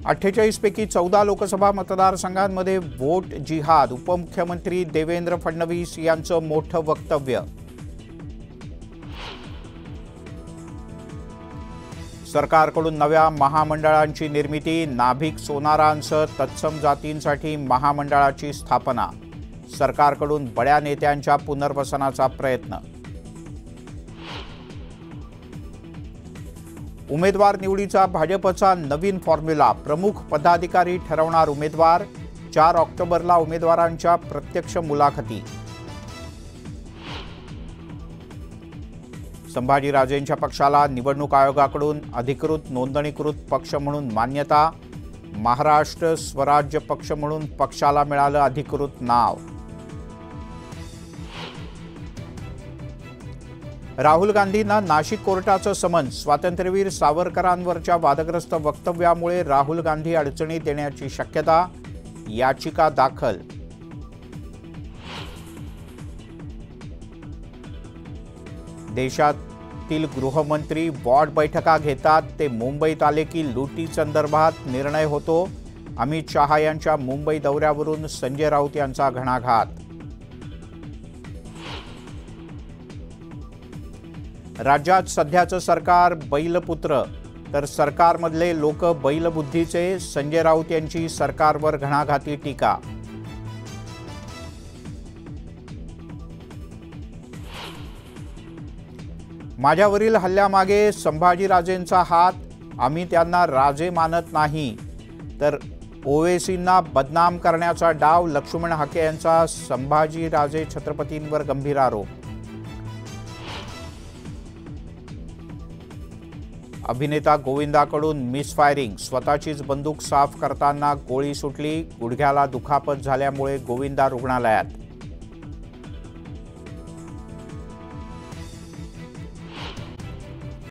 48 पैकी 14 लोकसभा मतदारसंघांमध्ये वोट जिहाद. उपमुख्यमंत्री देवेंद्र फडणवीस यांचं मोठं वक्तव्य. सरकारकडून नव्या महामंडळांची निर्मिती. नाभिक सोनारांसह तत्सम जातींसाठी महामंडळाची स्थापना. सरकारकडून बड्या नेत्यांच्या पुनर्वसनाचा प्रयत्न. उमेदवार निवडीचा भाजपचा नवीन फॉर्म्युला. प्रमुख पदाधिकारी ठरवणार उमेदवार. 4 ऑक्टोबरला उमेदवारांच्या प्रत्यक्ष मुलाखती. संभाजीराजेंच्या पक्षाला निवडणूक आयोगाकडून अधिकृत नोंदणीकृत पक्ष म्हणून मान्यता. महाराष्ट्र स्वराज्य पक्ष म्हणून पक्षाला मिळालं अधिकृत नाव. राहुल गांधींना नाशिक कोर्टाचं समन. स्वातंत्र्यवीर सावरकरांवरच्या वादग्रस्त वक्तव्यामुळे राहुल गांधी अडचणीत येण्याची शक्यता. याचिका दाखल. देशातील गृहमंत्री वॉर्ड बैठका घेतात. ते मुंबईत आले की लुटीसंदर्भात निर्णय होतो. अमित शहा यांच्या मुंबई दौऱ्यावरून संजय राऊत यांचा घणाघात. राज्यात सध्याचं सरकार बैलपुत्र, तर सरकारमधले लोक बैलबुद्धीचे. संजय राऊत यांची सरकारवर घणाघाती टीका. माझ्यावरील हल्ल्यामागे संभाजीराजेंचा हात. आम्ही त्यांना राजे मानत नाही, तर ओवेसींना बदनाम करण्याचा डाव. लक्ष्मण हाके यांचा संभाजीराजे छत्रपतींवर गंभीर आरोप. अभिनेता गोविंदाकडून मिसफायरिंग. स्वतःचीच बंदूक साफ करताना गोळी सुटली. गुडघ्याला दुखापत झाल्यामुळे गोविंदा रुग्णालयात.